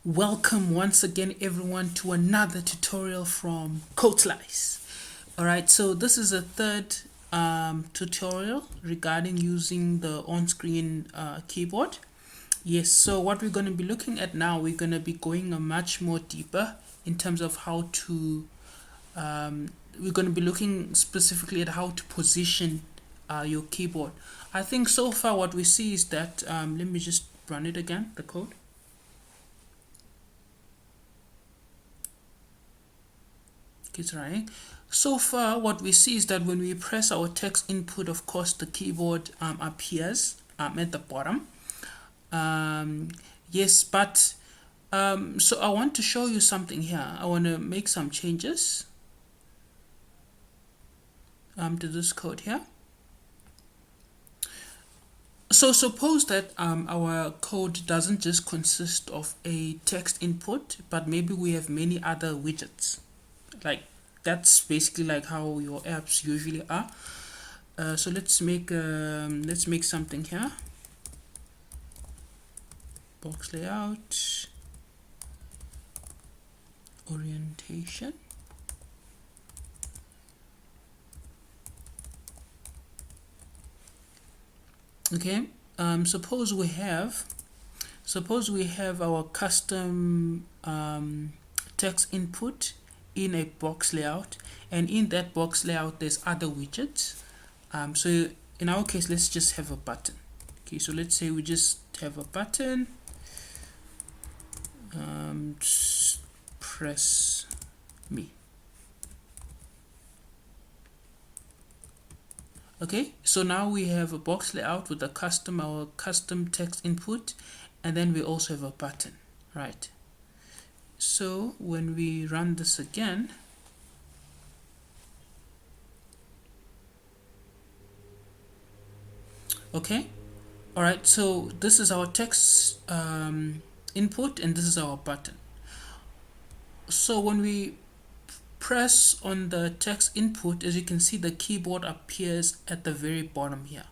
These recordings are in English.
Welcome once again everyone to another tutorial from CodeSlice. Alright, so this is a third tutorial regarding using the on-screen keyboard. Yes, so what we're going to be looking at now, we're going to be going a much more deeper in terms of how to, we're going to be looking specifically at how to position your keyboard. I think so far what we see is that, let me just run it again, the code. It's running. So far what we see is that when we press our text input, of course the keyboard appears at the bottom. Yes, but so I want to show you something here. I want to make some changes to this code here. So suppose that our code doesn't just consist of a text input, but maybe we have many other widgets. Like that's basically like how your apps usually are. So let's make something here. Box layout, orientation. Okay. Suppose we have our custom text input in a box layout, and in that box layout there's other widgets. So in our case, let's just have a button. Okay, so let's say we just have a button. Press me. Okay, so now we have a box layout with our custom text input, and then we also have a button, right? So when we run this again, okay, all right, so this is our text input and this is our button. So when we press on the text input, as you can see, the keyboard appears at the very bottom here.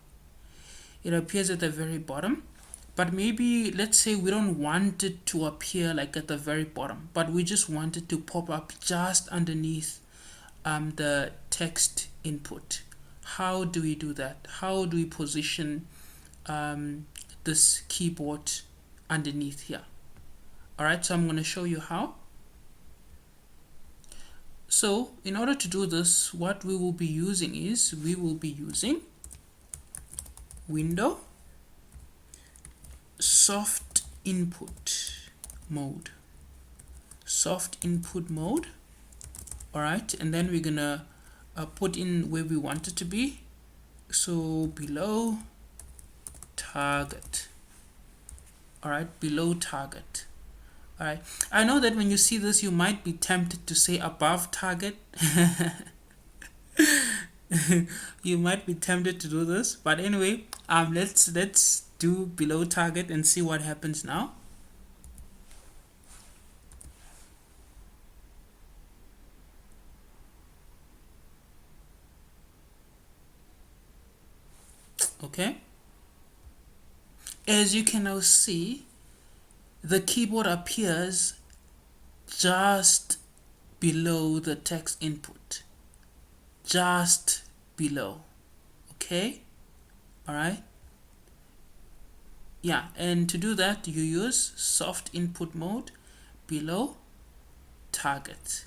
It appears at the very bottom, but maybe let's say we don't want it to appear like at the very bottom, but we just want it to pop up just underneath the text input. How do we do that? How do we position this keyboard underneath here? All right, so I'm going to show you how. So in order to do this, what we will be using is we will be using window soft input mode. All right, and then we're gonna put in where we want it to be. So below target. All right, below target. All right, I know that when you see this you might be tempted to say above target. You might be tempted to do this, but anyway, let's do below target and see what happens now. Okay, as you can now see, the keyboard appears just below the text input, just below. Okay, all right, yeah, and to do that you use soft input mode below target.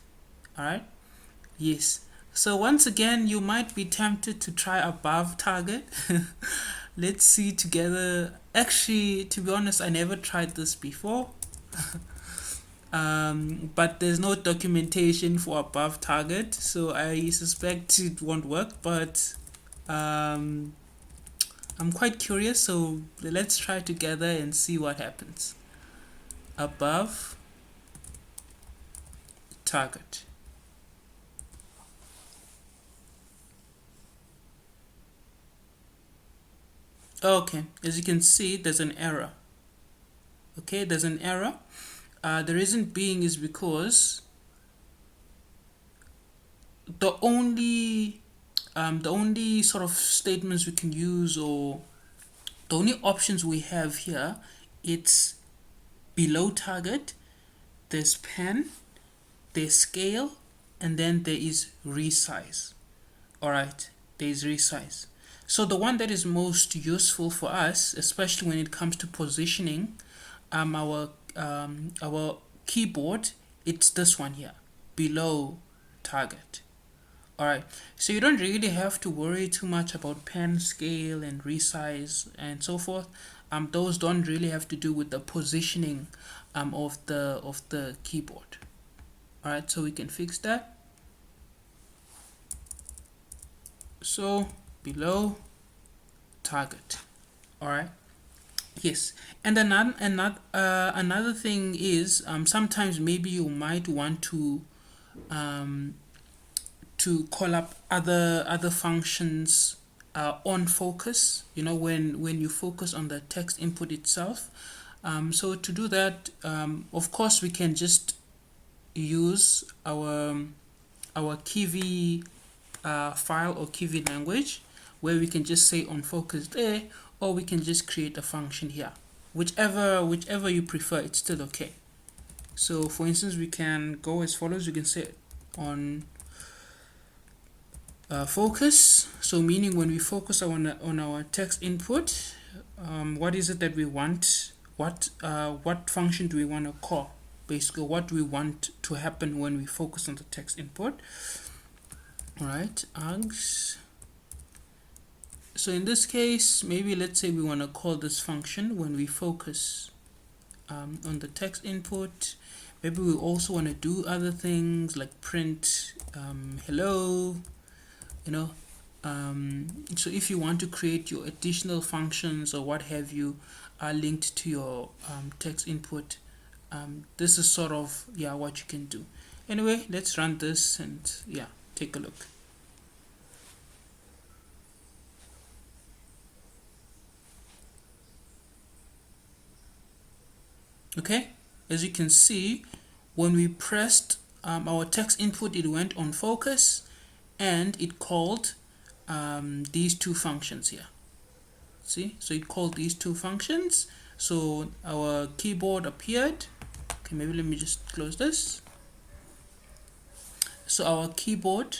All right, yes. So once again, you might be tempted to try above target. Let's see together. Actually, to be honest, I never tried this before. But there's no documentation for above target, so I suspect it won't work, but I'm quite curious, so let's try together and see what happens. Above target. Okay, as you can see, there's an error. Okay, there's an error. The reason being is because the only sort of statements we can use, or the only options we have here, it's below target there's pen, there's scale, and then there is resize. All right, there is resize. So the one that is most useful for us, especially when it comes to positioning our keyboard, it's this one here, below target. All right, so you don't really have to worry too much about pen, scale, and resize and so forth. Those don't really have to do with the positioning of the keyboard. All right, so we can fix that. So below target. All right. Yes, and another thing is sometimes maybe you might want um, to call up other functions on focus. You know, when you focus on the text input itself. So to do that, of course, we can just use our Kivy file or Kivy language, where we can just say on focus there, or we can just create a function here. Whichever you prefer, it's still okay. So for instance, we can go as follows. We can say on focus, so meaning when we focus on our text input, what is it that we want? What function do we want to call? Basically, what do we want to happen when we focus on the text input? All right, args. So in this case, maybe let's say we want to call this function when we focus on the text input. Maybe we also want to do other things like print hello, you know. So if you want to create your additional functions or what have you linked to your text input, this is sort of what you can do. Anyway, let's run this and take a look. Okay, as you can see, when we pressed our text input, it went on focus and it called these two functions here. See, so it called these two functions. So our keyboard appeared. Okay, maybe let me just close this. So our keyboard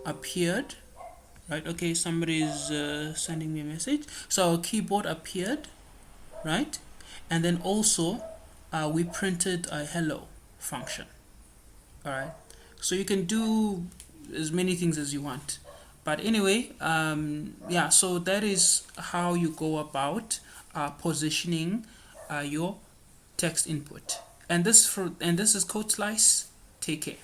appeared, right? Okay, somebody is sending me a message. So our keyboard appeared, right? And then also we printed a hello function. All right, so you can do as many things as you want, but anyway, so that is how you go about positioning your text input. And this is Code Slice. Take care.